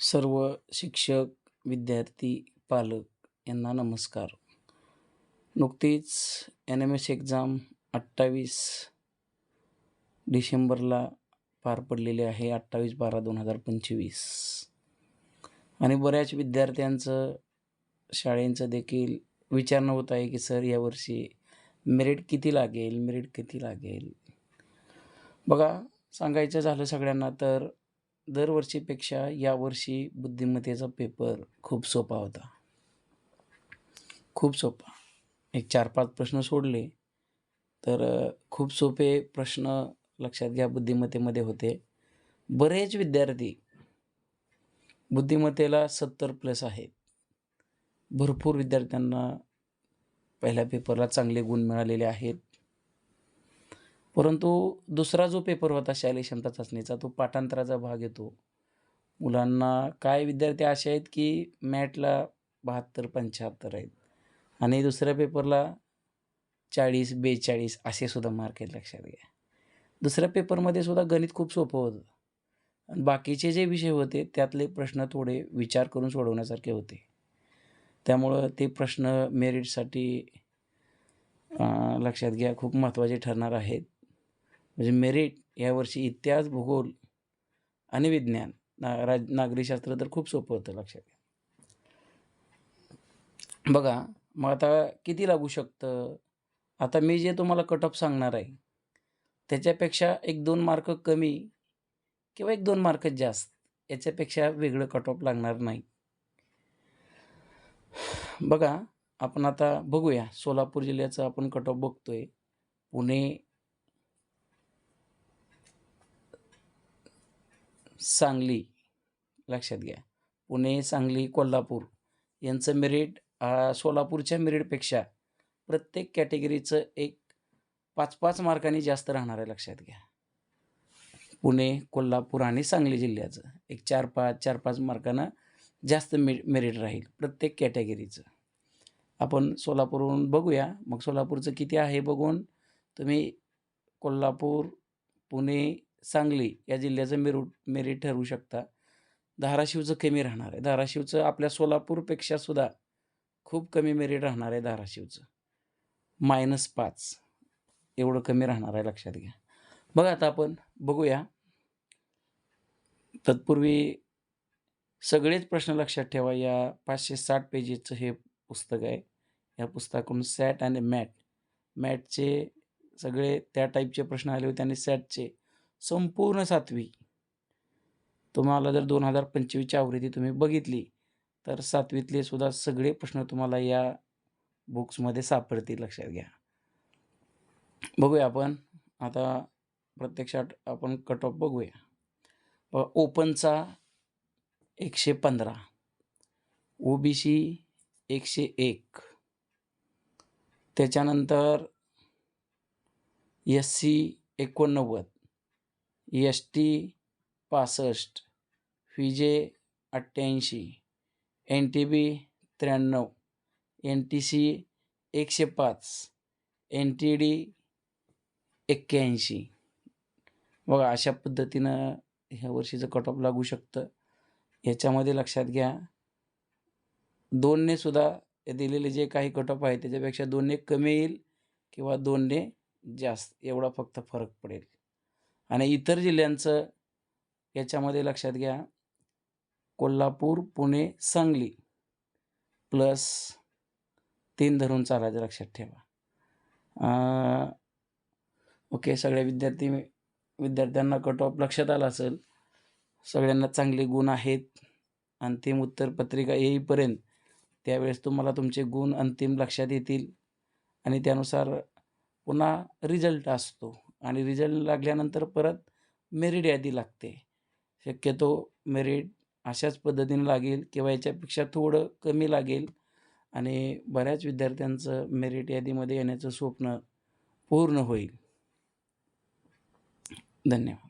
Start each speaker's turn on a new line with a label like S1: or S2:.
S1: सर्व शिक्षक, विद्यार्थी, पालक यांना नमस्कार. नुकतीच NMS एक्झाम 28 डिसेंबरला पार पडलेली आहे. 28/12/2025 आणि बऱ्याच विद्यार्थ्यांचं, शाळेंचं देखील विचारणं होत आहे की सर यावर्षी मेरिट किती लागेल, मेरिट किती लागेल? बघा, सांगायचं झालं सगळ्यांना तर दरवर्षीपेक्षा यावर्षी बुद्धिमत्तेचा पेपर खूप सोपा होता. खूप सोपा. एक 4-5 प्रश्न सोडले तर खूप सोपे प्रश्न लक्षात घ्या बुद्धिमत्तेमध्ये होते. बरेच विद्यार्थी बुद्धिमत्तेला 70+ आहेत. भरपूर विद्यार्थ्यांना पहिल्या पेपरला चांगले गुण मिळालेले आहेत. परंतु दुसरा जो पेपर होता शालेय क्षमता चाचणीचा, तो पाठांतराचा भाग येतो. मुलांना काही विद्यार्थी असे आहेत की मॅथला 72-75 आहेत आणि दुसऱ्या पेपरला 40-42 असे सुद्धा मार्क आहेत, लक्षात घ्या. दुसऱ्या पेपरमध्ये सुद्धा गणित खूप सोपं होतं आणि बाकीचे जे विषय होते त्यातले प्रश्न थोडे विचार करून सोडवण्यासारखे होते. त्यामुळं ते प्रश्न मेरिटसाठी लक्षात घ्या खूप महत्त्वाचे ठरणार आहेत. म्हणजे मेरिट यावर्षी इतिहास, भूगोल आणि विज्ञान, नागरिकशास्त्र तर खूप सोपं होतं, लक्षात घ्या. बघा, मग आता किती लागू शकतं? आता मी जे तुम्हाला कट ऑफ सांगणार आहे त्याच्यापेक्षा 1-2 मार्क कमी किंवा 1-2 मार्क जास्त, याच्यापेक्षा वेगळं कट ऑफ लागणार नाही. बघा, आपण आता बघूया सोलापूर जिल्ह्याचं आपण कट ऑफ बघतोय. पुणे, सांगली, लक्षात घ्या. पुणे, सांगली, कोल्हापूर यांचं मेरिट सोलापूरच्या मेरिटपेक्षा प्रत्येक कॅटेगरीचं एक 5-5 मार्कांनी जास्त राहणार आहे, लक्षात घ्या. पुणे, कोल्हापूर आणि सांगली जिल्ह्याचं एक 4-5 मार्कांना जास्त मेरिट राहील प्रत्येक कॅटेगरीचं. आपण सोलापूरहून बघूया. मग सोलापूरचं किती आहे बघून तुम्ही कोल्हापूर, पुणे, सांगली या जिल्ह्याचं मेरिट ठरवू शकता. धाराशिवचं कमी राहणार आहे. धाराशिवचं आपल्या सोलापूरपेक्षा सुद्धा खूप कमी मेरिट राहणार आहे. धाराशिवचं -5 एवढं कमी राहणार आहे, लक्षात घ्या. बघा, आता आपण बघूया. तत्पूर्वी सगळेच प्रश्न लक्षात ठेवा. या 560 पेजेसचं हे पुस्तक आहे. या पुस्तकातून सॅट आणि मॅटचे सगळे त्या टाईपचे प्रश्न आले होते आणि सॅटचे संपूर्ण 7वी तुम्हाला जर 2025ची आवृत्ती तुम्ही बघितली तर 7वीतले सुद्धा सगळे प्रश्न तुम्हाला या बुक्समध्ये सापडतील, लक्षात घ्या. बघूया आपण आता प्रत्यक्षात आपण कट ऑफ बघूया. ओपनचा 115, OBC 101, त्याच्यानंतर SC 89, ST 65, FIJ 88, NTB 93, NTC 105, NTD 81. बघा, अशा पद्धतीनं ह्या वर्षीचं कट ऑफ लागू शकतं. याच्यामध्ये लक्षात घ्या 2ने सुद्धा दिलेले जे काही कट ऑफ आहे त्याच्यापेक्षा 2ने कमी येईल किंवा 2ने जास्त, एवढा फक्त फरक पडेल. आणि इतर जिल्ह्यांचं याच्यामध्ये लक्षात घ्या कोल्हापूर, पुणे, सांगली +3 धरून चालायचं, लक्षात ठेवा. ओके, सगळ्या विद्यार्थ्यांना कट ऑफ लक्षात आला असेल. सगळ्यांना चांगले गुण आहेत. अंतिम उत्तरपत्रिका येईपर्यंत त्यावेळेस तुम्हाला तुमचे गुण अंतिम लक्षात येतील आणि त्यानुसार पुन्हा रिझल्ट असतो आणि रिझल्ट लागल्यानंतर परत मेरिट यादी लागते. शक्यतो मेरिट अशाच पद्धतीने लागेल किंवा याच्यापेक्षा थोडं कमी लागेल आणि बऱ्याच विद्यार्थ्यांचं मेरिट यादीमध्ये येण्याचं स्वप्न पूर्ण होईल. धन्यवाद.